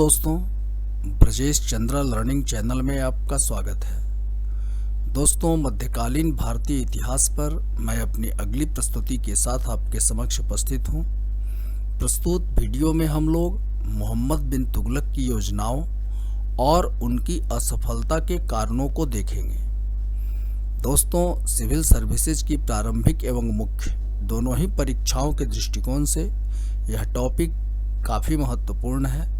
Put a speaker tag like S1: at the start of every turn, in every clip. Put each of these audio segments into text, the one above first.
S1: दोस्तों, Brajesh Chandra learning channel में आपका स्वागत है। दोस्तों, मध्यकालीन भारतीय इतिहास पर मैं अपनी अगली प्रस्तुति के साथ आपके समक्ष उपस्थित हूँ। प्रस्तुत वीडियो में हम लोग मोहम्मद बिन तुगलक की योजनाओं और उनकी असफलता के कारणों को देखेंगे। दोस्तों, सिविल सर्विसेज की प्रारंभिक एवं मुख्य दोनों ही परीक्षाओं के दृष्टिकोण से यह टॉपिक काफ़ी महत्वपूर्ण है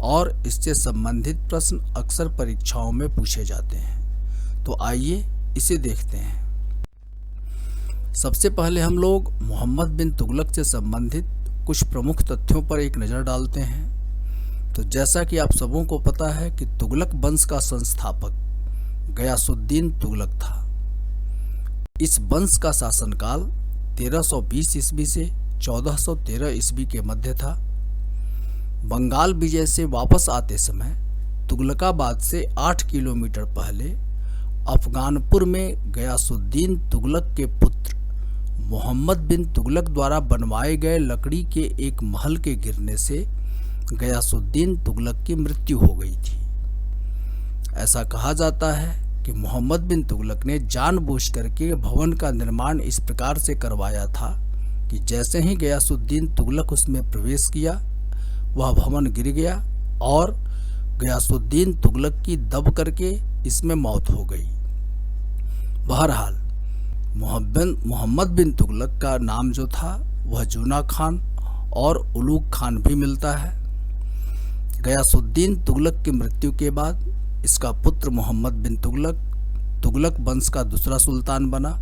S1: और इससे संबंधित प्रश्न अक्सर परीक्षाओं में पूछे जाते हैं। तो आइए इसे देखते हैं। सबसे पहले हम लोग मोहम्मद बिन तुगलक से संबंधित कुछ प्रमुख तथ्यों पर एक नज़र डालते हैं। तो जैसा कि आप सबों को पता है कि तुगलक वंश का संस्थापक गयासुद्दीन तुगलक था। इस वंश का शासनकाल 1320 ईस्वी से 1413 ईस्वी के मध्य था। बंगाल विजय से वापस आते समय तुगलकाबाद से 8 किलोमीटर पहले अफगानपुर में गयासुद्दीन तुगलक के पुत्र मोहम्मद बिन तुगलक द्वारा बनवाए गए लकड़ी के एक महल के गिरने से गयासुद्दीन तुगलक की मृत्यु हो गई थी। ऐसा कहा जाता है कि मोहम्मद बिन तुगलक ने जानबूझकर के भवन का निर्माण इस प्रकार से करवाया था कि जैसे ही गयासुद्दीन तुगलक उसमें प्रवेश किया वह भवन गिर गया और गयासुद्दीन तुगलक की दब करके इसमें मौत हो गई। बहरहाल मोहम्मद बिन तुगलक का नाम जो था वह जूना खान और उलूग खान भी मिलता है। गयासुद्दीन तुगलक की मृत्यु के बाद इसका पुत्र मोहम्मद बिन तुगलक वंश का दूसरा सुल्तान बना।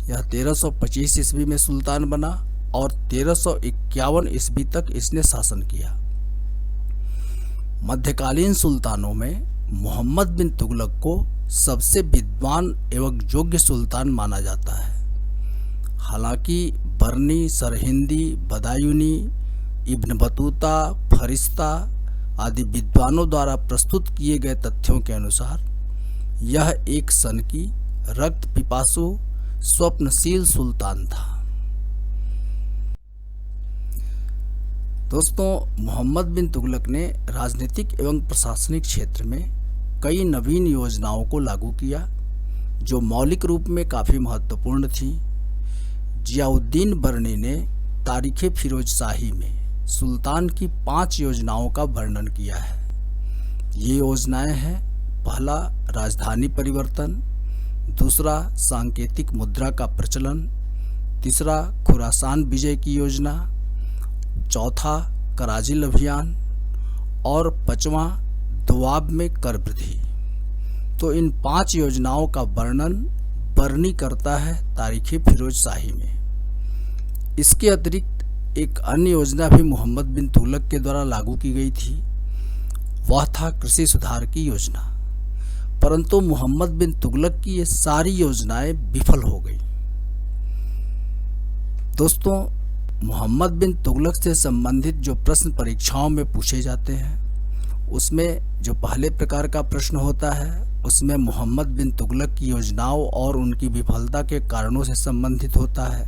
S1: यह 1325 ईस्वी में सुल्तान बना और 1351 ईस्वी तक इसने शासन किया। मध्यकालीन सुल्तानों में मोहम्मद बिन तुगलक को सबसे विद्वान एवं योग्य सुल्तान माना जाता है। हालांकि बरनी, सरहिंदी, बदायूनी, इब्न बतूता, फरिश्ता आदि विद्वानों द्वारा प्रस्तुत किए गए तथ्यों के अनुसार यह एक सनकी, रक्त पिपासु, स्वप्नशील सुल्तान था। दोस्तों, मोहम्मद बिन तुगलक ने राजनीतिक एवं प्रशासनिक क्षेत्र में कई नवीन योजनाओं को लागू किया जो मौलिक रूप में काफ़ी महत्वपूर्ण थी। जियाउद्दीन बरनी ने तारीख़ फिरोजशाही में सुल्तान की 5 योजनाओं का वर्णन किया है। ये योजनाएं हैं: पहला, राजधानी परिवर्तन; दूसरा, सांकेतिक मुद्रा का प्रचलन; तीसरा, खुरासान विजय की योजना; चौथा, कराजिल अभियान; और 5वां, दोआब में कर वृद्धि। तो इन 5 योजनाओं का वर्णन बरनी करता है तारीख़ फिरोजशाही में। इसके अतिरिक्त एक अन्य योजना भी मोहम्मद बिन तुगलक के द्वारा लागू की गई थी। वह था कृषि सुधार की योजना। परंतु मोहम्मद बिन तुगलक की ये सारी योजनाएं विफल हो गई। दोस्तों, मोहम्मद बिन तुगलक से संबंधित जो प्रश्न परीक्षाओं में पूछे जाते हैं उसमें जो पहले प्रकार का प्रश्न होता है उसमें मोहम्मद बिन तुगलक की योजनाओं और उनकी विफलता के कारणों से संबंधित होता है,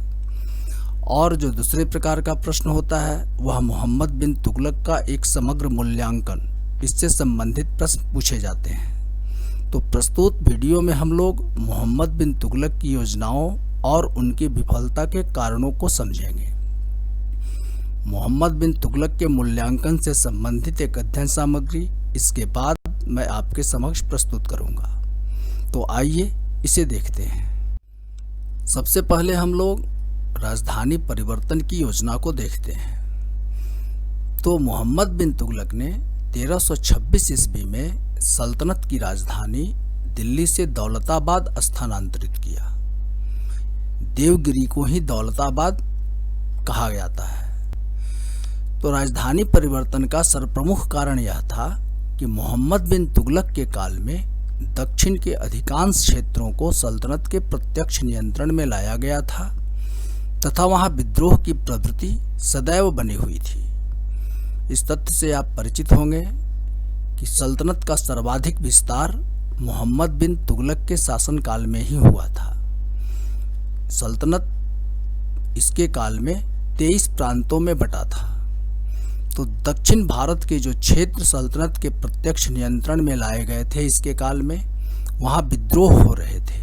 S1: और जो दूसरे प्रकार का प्रश्न होता है वह मोहम्मद बिन तुगलक का एक समग्र मूल्यांकन, इससे संबंधित प्रश्न पूछे जाते हैं। तो प्रस्तुत वीडियो में हम लोग मोहम्मद बिन तुगलक की योजनाओं और उनकी विफलता के कारणों को समझेंगे। मोहम्मद बिन तुगलक के मूल्यांकन से संबंधित एक अध्ययन सामग्री इसके बाद मैं आपके समक्ष प्रस्तुत करूंगा। तो आइए इसे देखते हैं। सबसे पहले हम लोग राजधानी परिवर्तन की योजना को देखते हैं। तो मोहम्मद बिन तुगलक ने 1326 ईस्वी में सल्तनत की राजधानी दिल्ली से दौलताबाद स्थानांतरित किया। देवगिरी को ही दौलताबाद कहा जाता है। तो राजधानी परिवर्तन का सर्वप्रमुख कारण यह था कि मोहम्मद बिन तुगलक के काल में दक्षिण के अधिकांश क्षेत्रों को सल्तनत के प्रत्यक्ष नियंत्रण में लाया गया था तथा वहां विद्रोह की प्रवृत्ति सदैव बनी हुई थी। इस तथ्य से आप परिचित होंगे कि सल्तनत का सर्वाधिक विस्तार मोहम्मद बिन तुगलक के शासनकाल में ही हुआ था। सल्तनत इसके काल में 23 प्रांतों में बटा था। तो दक्षिण भारत के जो क्षेत्र सल्तनत के प्रत्यक्ष नियंत्रण में लाए गए थे इसके काल में, वहाँ विद्रोह हो रहे थे।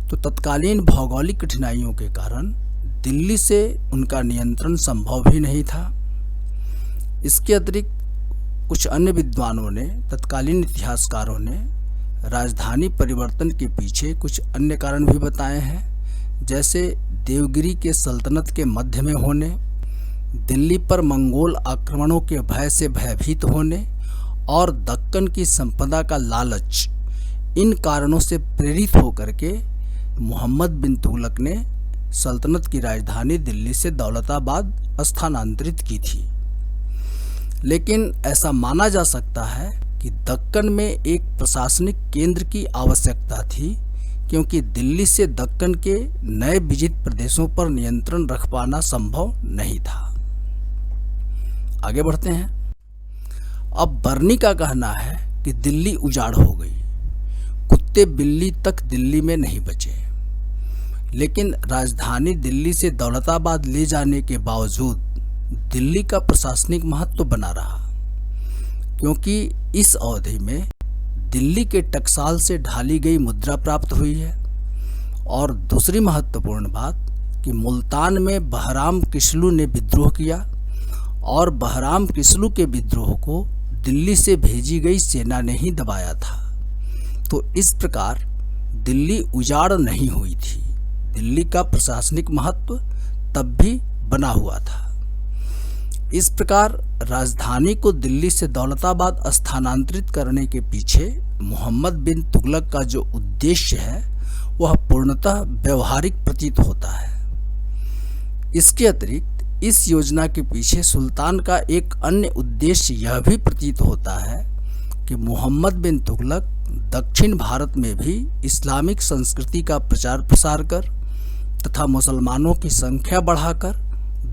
S1: तो तत्कालीन भौगोलिक कठिनाइयों के कारण दिल्ली से उनका नियंत्रण संभव भी नहीं था। इसके अतिरिक्त कुछ अन्य विद्वानों ने, तत्कालीन इतिहासकारों ने राजधानी परिवर्तन के पीछे कुछ अन्य कारण भी बताए हैं, जैसे देवगिरी के सल्तनत के मध्य में होने, दिल्ली पर मंगोल आक्रमणों के भय से भयभीत होने और दक्कन की संपदा का लालच। इन कारणों से प्रेरित होकर के मोहम्मद बिन तुगलक ने सल्तनत की राजधानी दिल्ली से दौलताबाद स्थानांतरित की थी। लेकिन ऐसा माना जा सकता है कि दक्कन में एक प्रशासनिक केंद्र की आवश्यकता थी, क्योंकि दिल्ली से दक्कन के नए विजित प्रदेशों पर नियंत्रण रख पाना संभव नहीं था। आगे बढ़ते हैं। अब बर्नी का कहना है कि दिल्ली उजाड़ हो गई, कुत्ते बिल्ली तक दिल्ली में नहीं बचे। लेकिन राजधानी दिल्ली से दौलताबाद ले जाने के बावजूद दिल्ली का प्रशासनिक महत्व बना रहा, क्योंकि इस अवधि में दिल्ली के टकसाल से ढाली गई मुद्रा प्राप्त हुई है। और दूसरी महत्वपूर्ण बात कि मुल्तान में बहराम किस्लू ने विद्रोह किया और बहराम किस्लू के विद्रोह को दिल्ली से भेजी गई सेना ने ही दबाया था। तो इस प्रकार दिल्ली उजाड़ नहीं हुई थी, दिल्ली का प्रशासनिक महत्व तब भी बना हुआ था। इस प्रकार राजधानी को दिल्ली से दौलताबाद स्थानांतरित करने के पीछे मोहम्मद बिन तुगलक का जो उद्देश्य है वह पूर्णतः व्यवहारिक प्रतीत होता है। इसके अतिरिक्त इस योजना के पीछे सुल्तान का एक अन्य उद्देश्य यह भी प्रतीत होता है कि मोहम्मद बिन तुगलक दक्षिण भारत में भी इस्लामिक संस्कृति का प्रचार प्रसार कर तथा मुसलमानों की संख्या बढ़ाकर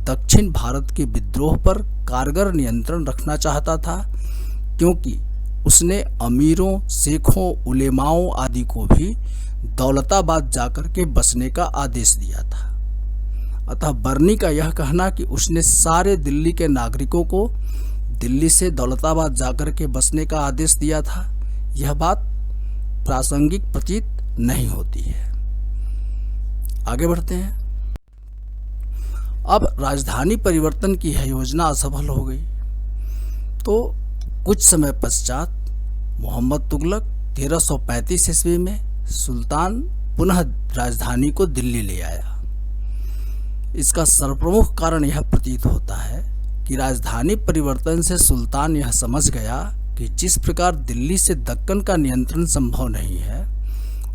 S1: दक्षिण भारत के विद्रोह पर कारगर नियंत्रण रखना चाहता था, क्योंकि उसने अमीरों, शेखों, उलेमाओं आदि को भी दौलताबाद जाकर के बसने का आदेश दिया था। अतः बर्नी का यह कहना कि उसने सारे दिल्ली के नागरिकों को दिल्ली से दौलताबाद जाकर के बसने का आदेश दिया था, यह बात प्रासंगिक प्रतीत नहीं होती है। आगे बढ़ते हैं। अब राजधानी परिवर्तन की यह योजना असफल हो गई, तो कुछ समय पश्चात मोहम्मद तुगलक 1335 ईस्वी में सुल्तान पुनः राजधानी को दिल्ली ले आया। इसका सर्वप्रमुख कारण यह प्रतीत होता है कि राजधानी परिवर्तन से सुल्तान यह समझ गया कि जिस प्रकार दिल्ली से दक्कन का नियंत्रण संभव नहीं है,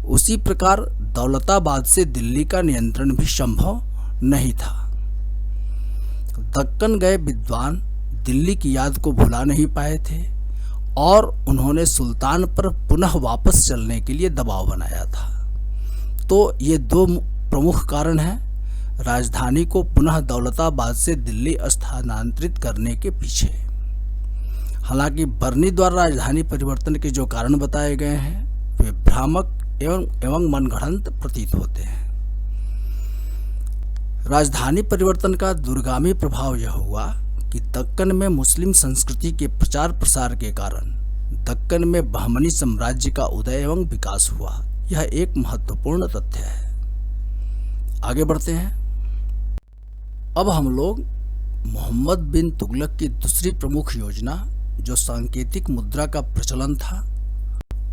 S1: उसी प्रकार दौलताबाद से दिल्ली का नियंत्रण भी संभव नहीं था। दक्कन गए विद्वान दिल्ली की याद को भुला नहीं पाए थे और उन्होंने सुल्तान पर पुनः वापस चलने के लिए दबाव बनाया था। तो ये दो प्रमुख कारण हैं राजधानी को पुनः दौलताबाद से दिल्ली स्थानांतरित करने के पीछे। हालांकि बर्नी द्वारा राजधानी परिवर्तन के जो कारण बताए गए हैं वे भ्रामक एवं मनगढ़ंत प्रतीत होते हैं। राजधानी परिवर्तन का दूरगामी प्रभाव यह हुआ कि दक्कन में मुस्लिम संस्कृति के प्रचार प्रसार के कारण दक्कन में बहमनी साम्राज्य का उदय एवं विकास हुआ। यह एक महत्वपूर्ण तथ्य है। आगे बढ़ते हैं। अब हम लोग मोहम्मद बिन तुगलक की दूसरी प्रमुख योजना, जो सांकेतिक मुद्रा का प्रचलन था,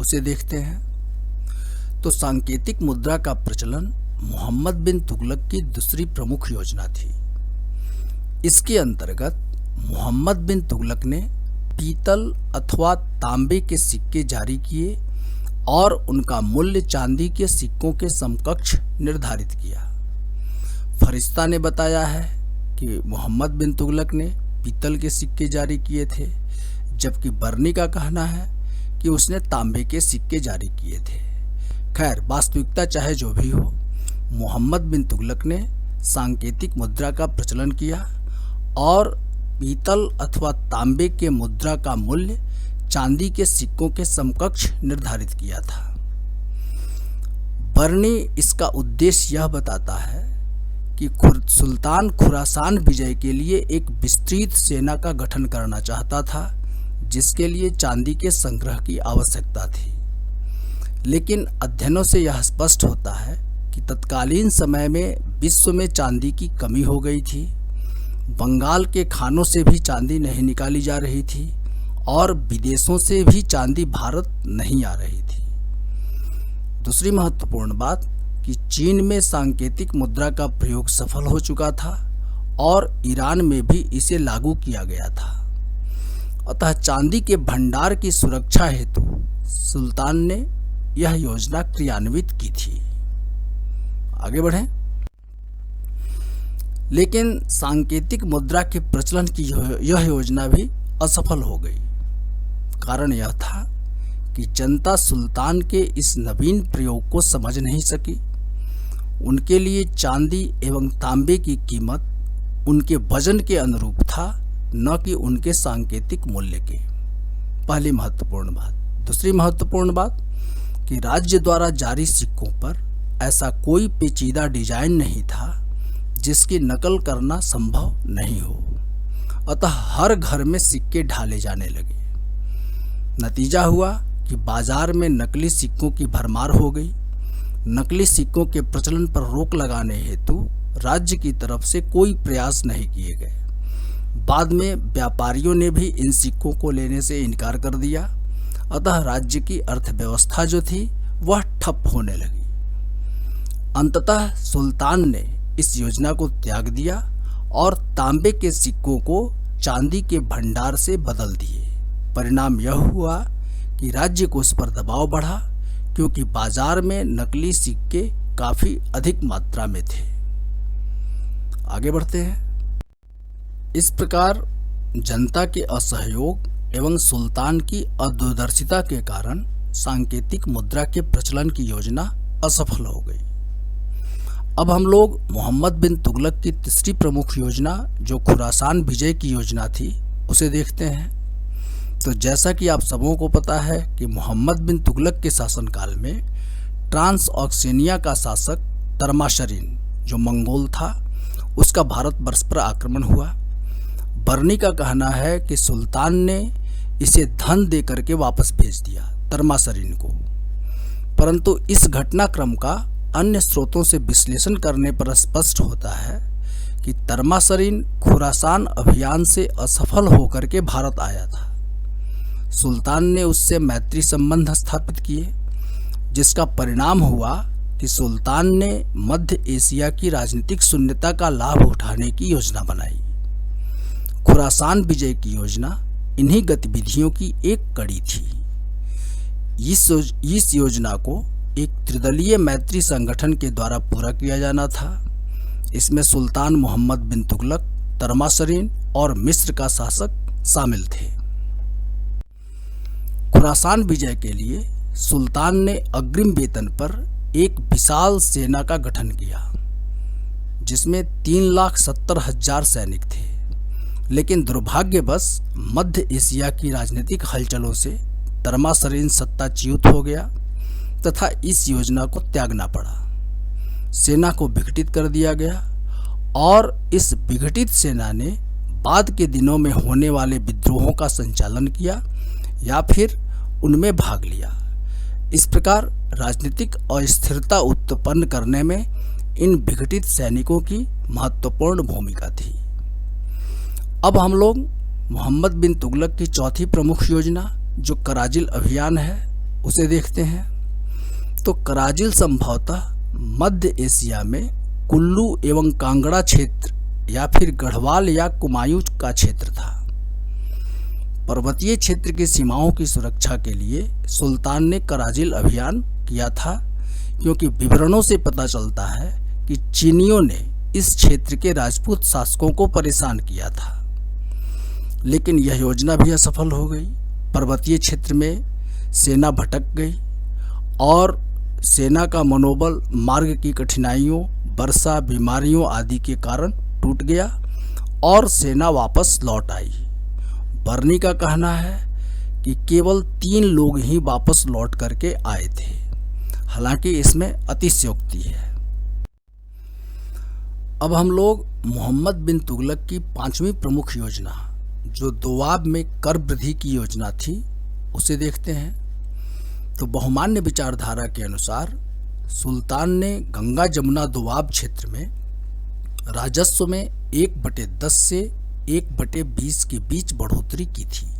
S1: उसे देखते हैं। तो सांकेतिक मुद्रा का प्रचलन मोहम्मद बिन तुगलक की दूसरी प्रमुख योजना थी। इसके अंतर्गत मोहम्मद बिन तुगलक ने पीतल अथवा तांबे के सिक्के जारी किए और उनका मूल्य चांदी के सिक्कों के समकक्ष निर्धारित किया। फरिश्ता ने बताया है कि मोहम्मद बिन तुगलक ने पीतल के सिक्के जारी किए थे, जबकि बर्नी का कहना है कि उसने तांबे के सिक्के जारी किए थे। खैर, वास्तविकता चाहे जो भी हो, मोहम्मद बिन तुगलक ने सांकेतिक मुद्रा का प्रचलन किया और पीतल अथवा तांबे के मुद्रा का मूल्य चांदी के सिक्कों के समकक्ष निर्धारित किया था। बर्नी इसका उद्देश्य यह बताता है कि सुल्तान खुरासान विजय के लिए एक विस्तृत सेना का गठन करना चाहता था, जिसके लिए चांदी के संग्रह की आवश्यकता थी। लेकिन अध्ययनों से यह स्पष्ट होता है कि तत्कालीन समय में विश्व में चांदी की कमी हो गई थी। बंगाल के खानों से भी चांदी नहीं निकाली जा रही थी और विदेशों से भी चांदी भारत नहीं आ रही थी। दूसरी महत्वपूर्ण बात कि चीन में सांकेतिक मुद्रा का प्रयोग सफल हो चुका था और ईरान में भी इसे लागू किया गया था। अतः चांदी के भंडार की सुरक्षा हेतु सुल्तान ने यह योजना क्रियान्वित की थी। आगे बढ़ें। लेकिन सांकेतिक मुद्रा के प्रचलन की यह योजना भी असफल हो गई। कारण यह था कि जनता सुल्तान के इस नवीन प्रयोग को समझ नहीं सकी। उनके लिए चांदी एवं तांबे की कीमत उनके वजन के अनुरूप था, न कि उनके सांकेतिक मूल्य के। पहली महत्वपूर्ण बात। दूसरी महत्वपूर्ण बात कि राज्य द्वारा जारी सिक्कों पर ऐसा कोई पेचीदा डिजाइन नहीं था जिसकी नकल करना संभव नहीं हो। अतः हर घर में सिक्के ढाले जाने लगे। नतीजा हुआ कि बाजार में नकली सिक्कों की भरमार हो गई। नकली सिक्कों के प्रचलन पर रोक लगाने हेतु राज्य की तरफ से कोई प्रयास नहीं किए गए। बाद में व्यापारियों ने भी इन सिक्कों को लेने से इनकार कर दिया। अतः राज्य की अर्थव्यवस्था जो थी वह ठप होने लगी। अंततः सुल्तान ने इस योजना को त्याग दिया और तांबे के सिक्कों को चांदी के भंडार से बदल दिए। परिणाम यह हुआ कि राज्य को उस पर दबाव बढ़ा, क्योंकि बाजार में नकली सिक्के काफी अधिक मात्रा में थे। आगे बढ़ते हैं। इस प्रकार जनता के असहयोग एवं सुल्तान की अदूरदर्शिता के कारण सांकेतिक मुद्रा के प्रचलन की योजना असफल हो गई। अब हम लोग मोहम्मद बिन तुगलक की तीसरी प्रमुख योजना, जो खुरासान विजय की योजना थी, उसे देखते हैं। तो जैसा कि आप सबों को पता है कि मोहम्मद बिन तुगलक के शासनकाल में ट्रांस ऑक्सेनिया का शासक तरमाशरीन, जो मंगोल था, उसका भारतवर्ष पर आक्रमण हुआ। बर्नी का कहना है कि सुल्तान ने इसे धन दे करके वापस भेज दिया तरमाशरीन को। परंतु इस घटनाक्रम का अन्य स्रोतों से विश्लेषण करने पर स्पष्ट होता है कि तरमाशरीन खुरासान अभियान से असफल होकर के भारत आया था। सुल्तान ने उससे मैत्री संबंध स्थापित किए, जिसका परिणाम हुआ कि सुल्तान ने मध्य एशिया की राजनीतिक शून्यता का लाभ उठाने की योजना बनाई। खुरासान विजय की योजना इन्हीं गतिविधियों की एक कड़ी थी। इस योजना को एक त्रिदलीय मैत्री संगठन के द्वारा पूरा किया जाना था। इसमें सुल्तान मोहम्मद बिन तुगलक, तरमाशरीन और मिस्र का शासक शामिल थे। खुरासान विजय के लिए सुल्तान ने अग्रिम वेतन पर एक विशाल सेना का गठन किया, जिसमें 3,70,000 सैनिक थे। लेकिन दुर्भाग्यवश मध्य एशिया की राजनीतिक हलचलों से तरमाशरीन सत्ताच्युत हो गया तथा इस योजना को त्यागना पड़ा। सेना को विघटित कर दिया गया और इस विघटित सेना ने बाद के दिनों में होने वाले विद्रोहों का संचालन किया या फिर उनमें भाग लिया। इस प्रकार राजनीतिक अस्थिरता उत्पन्न करने में इन विघटित सैनिकों की महत्वपूर्ण भूमिका थी। अब हम लोग मोहम्मद बिन तुगलक की चौथी प्रमुख योजना, जो कराजिल अभियान है, उसे देखते हैं। तो कराजिल संभवतः मध्य एशिया में कुल्लू एवं कांगड़ा क्षेत्र या फिर गढ़वाल या कुमायूं का क्षेत्र था। पर्वतीय क्षेत्र की सीमाओं की सुरक्षा के लिए सुल्तान ने कराजिल अभियान किया था, क्योंकि विवरणों से पता चलता है कि चीनियों ने इस क्षेत्र के राजपूत शासकों को परेशान किया था। लेकिन यह योजना भी असफल हो गई। पर्वतीय क्षेत्र में सेना भटक गई और सेना का मनोबल मार्ग की कठिनाइयों, वर्षा, बीमारियों आदि के कारण टूट गया और सेना वापस लौट आई। बर्नी का कहना है कि केवल 3 लोग ही वापस लौट करके आए थे। हालांकि इसमें अतिशयोक्ति है। अब हम लोग मोहम्मद बिन तुगलक की 5वीं प्रमुख योजना, जो दोआब में कर वृद्धि की योजना थी, उसे देखते हैं। तो बहुमान्य विचारधारा के अनुसार सुल्तान ने गंगा जमुना दोआब क्षेत्र में राजस्व में 1/10 से 1/20 के बीच बढ़ोतरी की थी।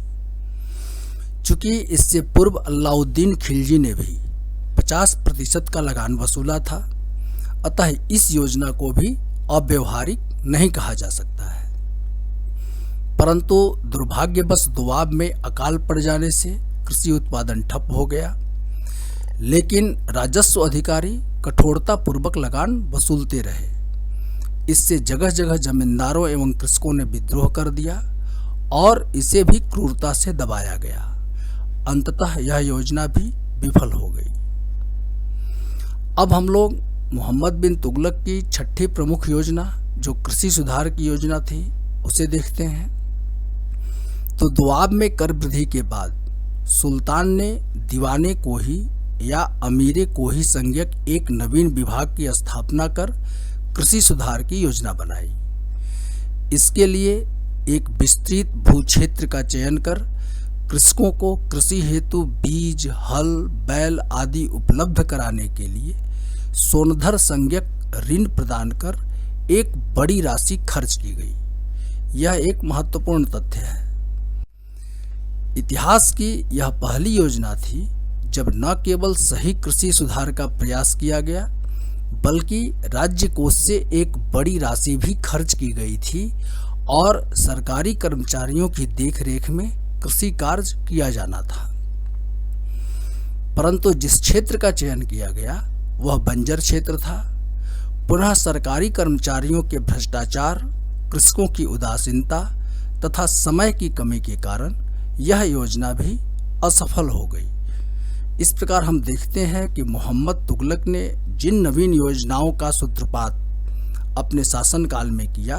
S1: चूंकि इससे पूर्व अलाउद्दीन खिलजी ने भी 50% का लगान वसूला था, अतः इस योजना को भी अव्यवहारिक नहीं कहा जा सकता है। परंतु दुर्भाग्यवश दोआब में अकाल पड़ जाने से कृषि उत्पादन ठप हो गया, लेकिन राजस्व अधिकारी कठोरता पूर्वक लगान वसूलते रहे। इससे जगह जगह जमींदारों एवं कृषकों ने विद्रोह कर दिया और इसे भी क्रूरता से दबाया गया। अंततः यह योजना भी विफल हो गई। अब हम लोग मोहम्मद बिन तुगलक की 6ठी प्रमुख योजना, जो कृषि सुधार की योजना थी, उसे देखते हैं। तो दोआब में कर वृद्धि के बाद सुल्तान ने दीवाने कोही या अमीरे कोही संज्ञक एक नवीन विभाग की स्थापना कर कृषि सुधार की योजना बनाई। इसके लिए एक विस्तृत भूक्षेत्र का चयन कर कृषकों को कृषि हेतु बीज, हल, बैल आदि उपलब्ध कराने के लिए सोनधर संज्ञक ऋण प्रदान कर एक बड़ी राशि खर्च की गई। यह एक महत्वपूर्ण तथ्य है। इतिहास की यह पहली योजना थी जब न केवल सही कृषि सुधार का प्रयास किया गया, बल्कि राज्य कोष से एक बड़ी राशि भी खर्च की गई थी और सरकारी कर्मचारियों की देखरेख में कृषि कार्य किया जाना था। परंतु जिस क्षेत्र का चयन किया गया वह बंजर क्षेत्र था। पुनः सरकारी कर्मचारियों के भ्रष्टाचार, कृषकों की उदासीनता तथा समय की कमी के कारण यह योजना भी असफल हो गई। इस प्रकार हम देखते हैं कि मोहम्मद तुगलक ने जिन नवीन योजनाओं का सूत्रपात अपने शासनकाल में किया,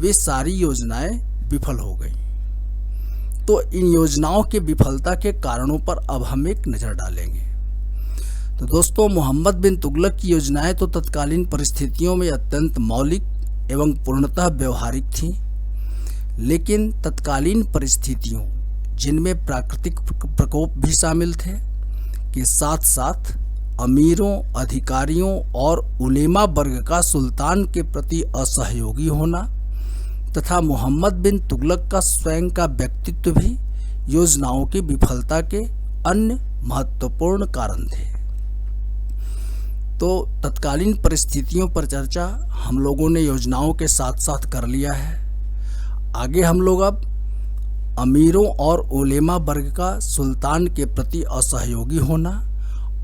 S1: वे सारी योजनाएं विफल हो गईं। तो इन योजनाओं की विफलता के कारणों पर अब हम एक नज़र डालेंगे। तो दोस्तों, मोहम्मद बिन तुगलक की योजनाएं तो तत्कालीन परिस्थितियों में अत्यंत मौलिक एवं पूर्णतः व्यवहारिक थीं, लेकिन तत्कालीन परिस्थितियों, जिनमें प्राकृतिक प्रकोप भी शामिल थे, के साथ साथ अमीरों, अधिकारियों और उलेमा वर्ग का सुल्तान के प्रति असहयोगी होना तथा मोहम्मद बिन तुगलक का स्वयं का व्यक्तित्व भी योजनाओं की विफलता के अन्य महत्वपूर्ण कारण थे। तो तत्कालीन परिस्थितियों पर चर्चा हम लोगों ने योजनाओं के साथ साथ कर लिया है। आगे हम लोग अब अमीरों और उलेमा वर्ग का सुल्तान के प्रति असहयोगी होना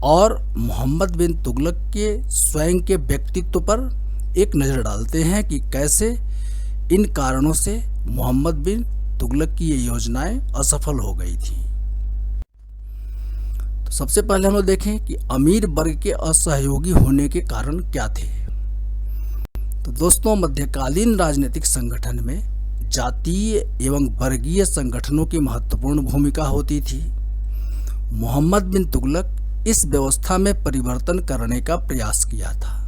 S1: और मोहम्मद बिन तुगलक के स्वयं के व्यक्तित्व पर एक नज़र डालते हैं कि कैसे इन कारणों से मोहम्मद बिन तुगलक की ये योजनाएं असफल हो गई थी। तो सबसे पहले हम लोग देखें कि अमीर वर्ग के असहयोगी होने के कारण क्या थे। तो दोस्तों, मध्यकालीन राजनीतिक संगठन में जातीय एवं वर्गीय संगठनों की महत्वपूर्ण भूमिका होती थी। मोहम्मद बिन तुगलक इस व्यवस्था में परिवर्तन करने का प्रयास किया था।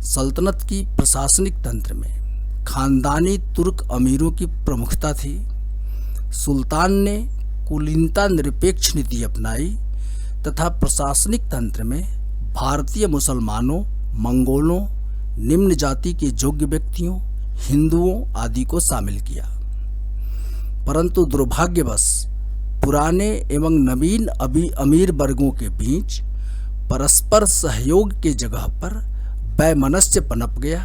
S1: सल्तनत की प्रशासनिक तंत्र में खानदानी तुर्क अमीरों की प्रमुखता थी। सुल्तान ने कुलीनता निरपेक्ष नीति अपनाई तथा प्रशासनिक तंत्र में भारतीय मुसलमानों, मंगोलों, निम्न जाति के योग्य व्यक्तियों, हिंदुओं आदि को शामिल किया। परंतु दुर्भाग्यवश पुराने एवं नवीन अमीर वर्गों के बीच परस्पर सहयोग के जगह पर वैमनस्य पनप गया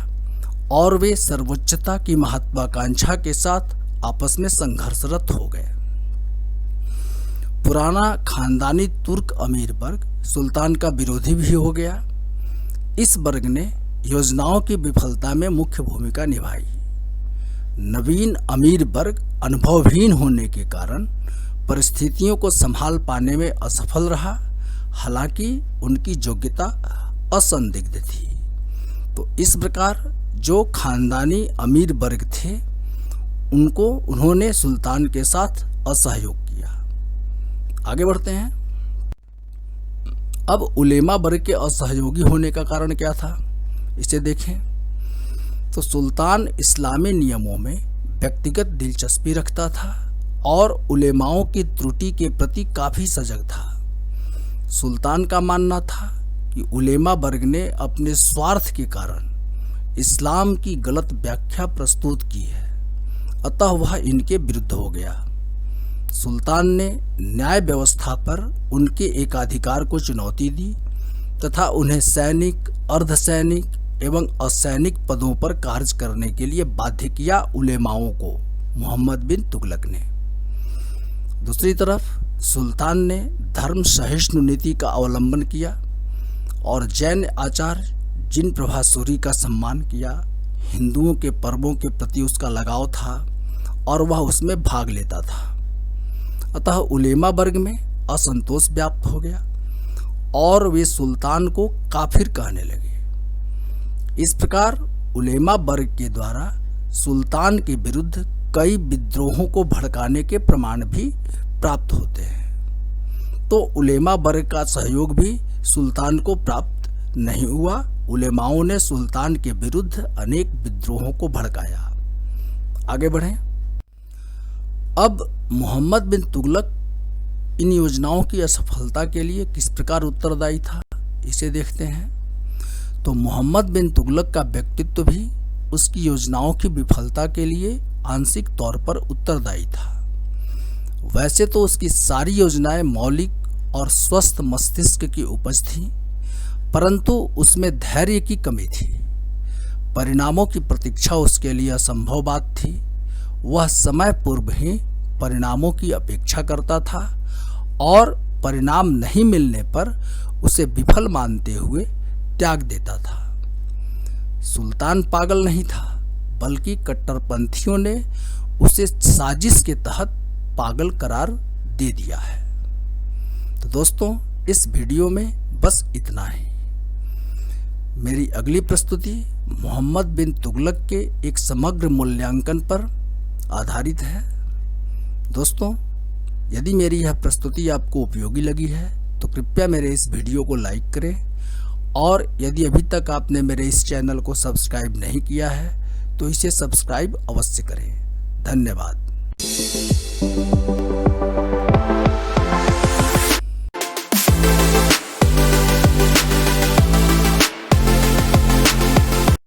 S1: और वे सर्वोच्चता की महत्वाकांक्षा के साथ आपस में संघर्षरत हो गए। पुराना खानदानी तुर्क अमीर वर्ग सुल्तान का विरोधी भी हो गया। इस वर्ग ने योजनाओं की विफलता में मुख्य भूमिका निभाई। नवीन अमीर वर्ग अनुभवहीन होने के कारण परिस्थितियों को संभाल पाने में असफल रहा, हालांकि उनकी योग्यता असंदिग्ध थी। तो इस प्रकार जो खानदानी अमीर वर्ग थे उन्होंने सुल्तान के साथ असहयोग किया। आगे बढ़ते हैं। अब उलेमा वर्ग के असहयोगी होने का कारण क्या था, इसे देखें। तो सुल्तान इस्लामी नियमों में व्यक्तिगत दिलचस्पी रखता था और उलेमाओं की त्रुटि के प्रति काफी सजग था। सुल्तान का मानना था कि उलेमा वर्ग ने अपने स्वार्थ के कारण इस्लाम की गलत व्याख्या प्रस्तुत की है, अतः वह इनके विरुद्ध हो गया। सुल्तान ने न्याय व्यवस्था पर उनके एकाधिकार को चुनौती दी तथा उन्हें सैनिक, अर्धसैनिक एवं असैनिक पदों पर कार्य करने के लिए बाध्य किया उलेमाओं को मोहम्मद बिन तुगलक ने। दूसरी तरफ सुल्तान ने धर्म सहिष्णु नीति का अवलंबन किया और जैन आचार्य जिन प्रभासूरी का सम्मान किया। हिंदुओं के पर्वों के प्रति उसका लगाव था और वह उसमें भाग लेता था, अतः उलेमा वर्ग में असंतोष व्याप्त हो गया और वे सुल्तान को काफिर कहने लगे। इस प्रकार उलेमा वर्ग के द्वारा सुल्तान के विरुद्ध कई विद्रोहों को भड़काने के प्रमाण भी प्राप्त होते हैं। तो उलेमा वर्ग का सहयोग भी सुल्तान को प्राप्त नहीं हुआ। उलेमाओं ने सुल्तान के विरुद्ध अनेक विद्रोहों को भड़काया। आगे बढ़ें। अब मोहम्मद बिन तुगलक इन योजनाओं की असफलता के लिए किस प्रकार उत्तरदायी था, इसे देखते हैं। तो मोहम्मद बिन तुगलक का व्यक्तित्व भी उसकी योजनाओं की विफलता के लिए आंशिक तौर पर उत्तरदायी था। वैसे तो उसकी सारी योजनाएं मौलिक और स्वस्थ मस्तिष्क की उपज थी, परंतु उसमें धैर्य की कमी थी। परिणामों की प्रतीक्षा उसके लिए असंभव बात थी। वह समय पूर्व ही परिणामों की अपेक्षा करता था और परिणाम नहीं मिलने पर उसे विफल मानते हुए त्याग देता था। सुल्तान पागल नहीं था, बल्कि कट्टरपंथियों ने उसे साजिश के तहत पागल करार दे दिया है। तो दोस्तों, इस वीडियो में बस इतना ही। मेरी अगली प्रस्तुति मोहम्मद बिन तुगलक के एक समग्र मूल्यांकन पर आधारित है। दोस्तों, यदि मेरी यह प्रस्तुति आपको उपयोगी लगी है तो कृपया मेरे इस वीडियो को लाइक करें और यदि अभी तक आपने मेरे इस चैनल को सब्सक्राइब नहीं किया है तो इसे सब्सक्राइब अवश्य करें। धन्यवाद।